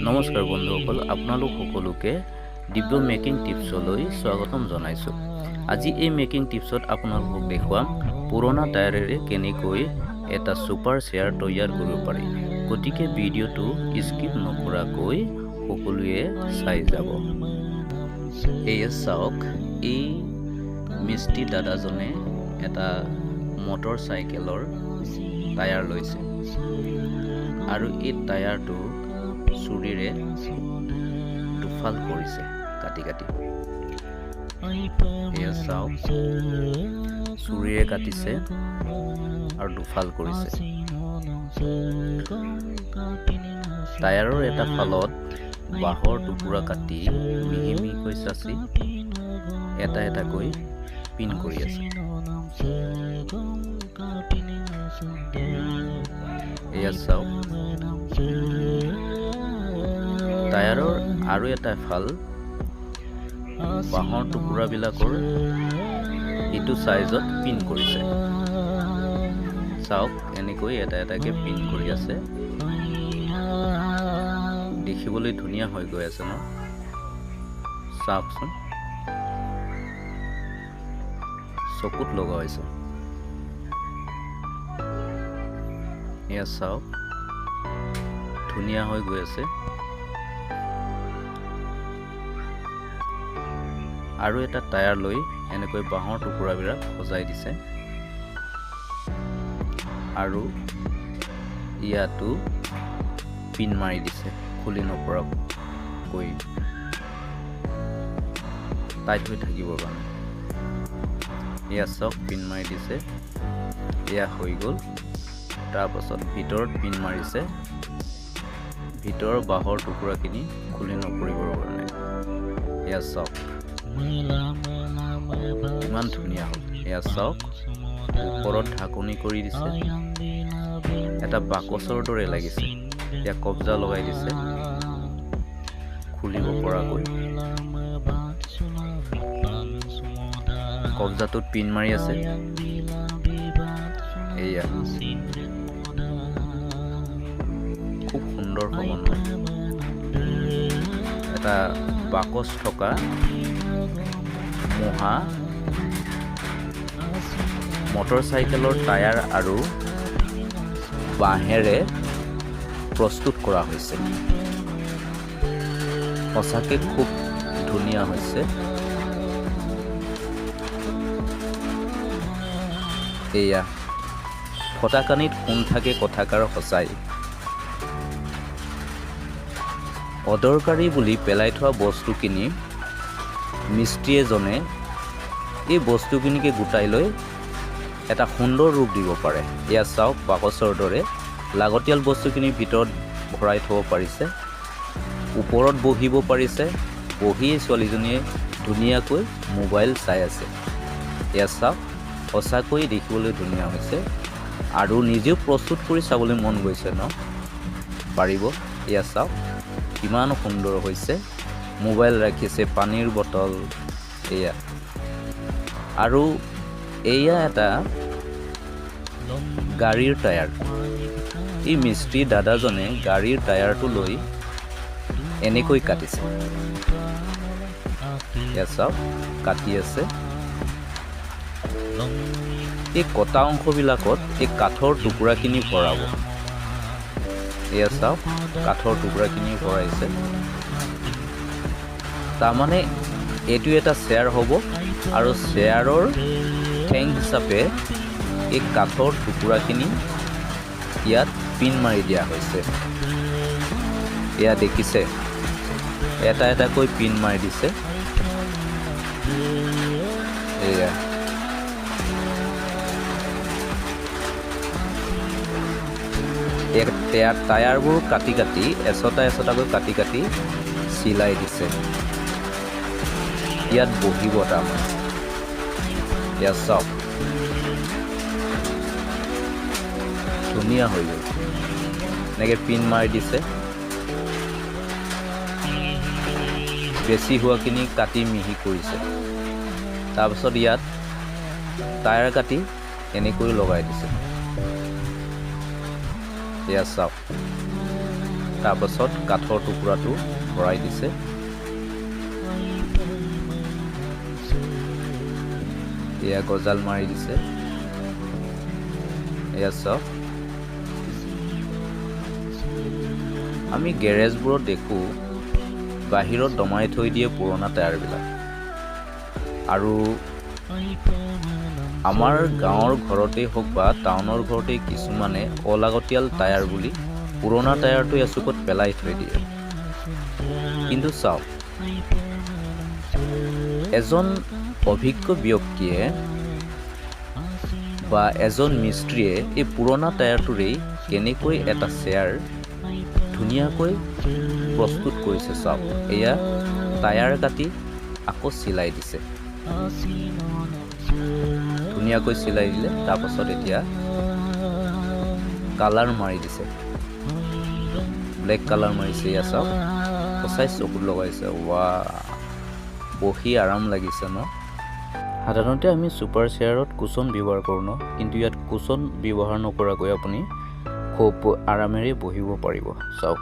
নমস্কাৰ বন্ধুসকল, আপোনালোক সকলোকে দিব্য মেকিং টিপছলৈ স্বাগতম জনাইছোঁ। আজি এই মেকিং টিপছত আপোনালোকক দেখুৱাম পুৰণা টায়াৰেৰে কেনেকৈ এটা ছুপাৰ চেয়াৰ তৈয়াৰ কৰিব পাৰি। গতিকে ভিডিঅ'টো স্কিপ নকৰাকৈ সকলোৱে চাই যাব। এয়া চাওক, এই মিস্ত্ৰী দাদাজনে এটা মটৰ চাইকেলৰ টায়াৰ লৈছে আৰু এই টায়াৰটো চুৰিৰে দুফাল কৰিছে কাটি কাটি। এয়া চাওক, চুৰিৰে কাটিছে আৰু দুফাল কৰিছে। টায়াৰৰ এটা ফালত বাঁহৰ টুকুৰা কাটি মিহি মিহিকৈ চাচি এটা এটাকৈ পিন কৰি আছে। এয়া চাওক, টায়াৰৰ আৰু এটা ফাল বাঁহৰ টুকুৰাবিলাকৰ ইটো চাইজত পিন কৰিছে। চাওক, এনেকৈ এটা এটাকে পিন কৰি আছে। দেখিবলৈ ধুনীয়া হৈ গৈ আছে ন? চাওকচোন, চকুত লগা হৈছে। এয়া চাওক, ধুনীয়া হৈ গৈ আছে। আৰু এটা টায়াৰ লৈ এনেকৈ বাঁহৰ টুকুৰাবিলাক সজাই দিছে আৰু ইয়াতো পিন মাৰি দিছে, খুলি নপৰাকৈ টাইট হৈ থাকিবৰ কাৰণে। এয়া চাওক, পিন মাৰি দিছে। এয়া হৈ গ'ল। তাৰপাছত ভিতৰত পিন মাৰিছে, ভিতৰৰ বাঁহৰ টুকুৰাখিনি খুলি নপৰিবৰ কাৰণে। এয়া চাওক, ইমান ধুনীয়া হ'ল। এয়া চাওক, ওপৰত ঢাকনি কৰি দিছে, এটা বাকচৰ দৰে লাগিছে। এয়া কব্জা লগাই দিছে খুলিব পৰাকৈ। কব্জাটোত পিন মাৰি আছে। এয়া খুব সুন্দৰ সমন্বয়। এটা বাকচ থকা মহা মটৰ চাইকেলৰ টায়াৰ আৰু বাঁহেৰে প্ৰস্তুত কৰা হৈছে। সঁচাকৈ খুব ধুনীয়া হৈছে। এয়া ফটাকানিত সোণ থাকে কথাকাৰ সঁচাই। অদৰকাৰী বুলি পেলাই থোৱা বস্তুখিনি মিস্ত্ৰী এজনে এই বস্তুখিনিকে গোটাই লৈ এটা সুন্দৰ ৰূপ দিব পাৰে। এয়া চাওক, বাকচৰ দৰে লাগতিয়াল বস্তুখিনি ভিতৰত ভৰাই থ'ব পাৰিছে। ওপৰত বহিব পাৰিছে। বহি ছোৱালীজনীয়ে ধুনীয়াকৈ মোবাইল চাই আছে। এয়া চাওক, সঁচাকৈ দেখিবলৈ ধুনীয়া হৈছে আৰু নিজেও প্ৰস্তুত কৰি চাবলৈ মন গৈছে ন? পাৰিব। এয়া চাওক, কিমান সুন্দৰ হৈছে। মোবাইল ৰাখিছে, পানীৰ বটল। এয়া আৰু এয়া এটা গাড়ীৰ টায়াৰ। এই মিস্ত্ৰী দাদাজনে গাড়ীৰ টায়াৰটো লৈ এনেকৈ কাটিছে। এয়া চাওক, কাটি আছে। এই কটা অংশবিলাকত এই কাঠৰ টুকুৰাখিনি ভৰাব। এয়া চাওক, কাঠৰ টুকুৰাখিনি ভৰাইছে। তাৰমানে এইটো এটা চেয়াৰ হ'ব আৰু চেয়াৰৰ ঠেং হিচাপে এই কাঠৰ টুকুৰাখিনি ইয়াত পিন মাৰি দিয়া হৈছে। এয়া দেখিছে, এটা এটাকৈ পিন মাৰি দিছে। এয়া টায়াৰবোৰ কাটি কাটি এচটা এচটাকৈ কাটি কাটি চিলাই দিছে। ইয়াত বহিব তাৰমানে। ইয়াত চাওক, ধুনীয়া হৈ গ'ল। এনেকৈ পিন মাৰি দিছে। বেছি হোৱাখিনি কাটি মিহি কৰিছে। তাৰপিছত ইয়াত টায়াৰ কাটি এনেকৈ লগাই দিছে। এয়া চাওক, তাৰপাছত কাঠৰ টুকুৰাটো ভৰাই দিছে। এয়া গজাল মাৰি দিছে। এয়া চাওক, আমি গেৰেজবোৰত দেখোঁ বাহিৰত দমাই থৈ দিয়ে পুৰণা টায়াৰবিলাক। আৰু আমাৰ গাঁৱৰ ঘৰতেই হওক বা টাউনৰ ঘৰতেই কিছুমানে অলাগতিয়াল টায়াৰ বুলি পুৰণা টায়াৰটো এচুকত পেলাই থৈ দিয়ে। কিন্তু চাওক, এজন অভিজ্ঞ ব্যক্তিয়ে বা এজন মিস্ত্ৰীয়ে এই পুৰণা টায়াৰটোৰেই কেনেকৈ এটা চেয়াৰ ধুনীয়াকৈ প্ৰস্তুত কৰিছে চাওক। এয়া টায়াৰ কাটি আকৌ চিলাই দিছে, ধুনীয়াকৈ চিলাই দিলে। তাৰপাছত এতিয়া কালাৰ মাৰি দিছে, ব্লেক কালাৰ মাৰিছে। এয়া চাওক, সঁচাই চকুত লগাইছে। ৱা, বহি আৰাম লাগিছে ন? সাধাৰণতে আমি ছুপাৰ চেয়াৰত কুচন ব্যৱহাৰ কৰোঁ ন, কিন্তু ইয়াত কুচন ব্যৱহাৰ নকৰাকৈ আপুনি খুব আৰামেৰে বহিব পাৰিব। চাওক।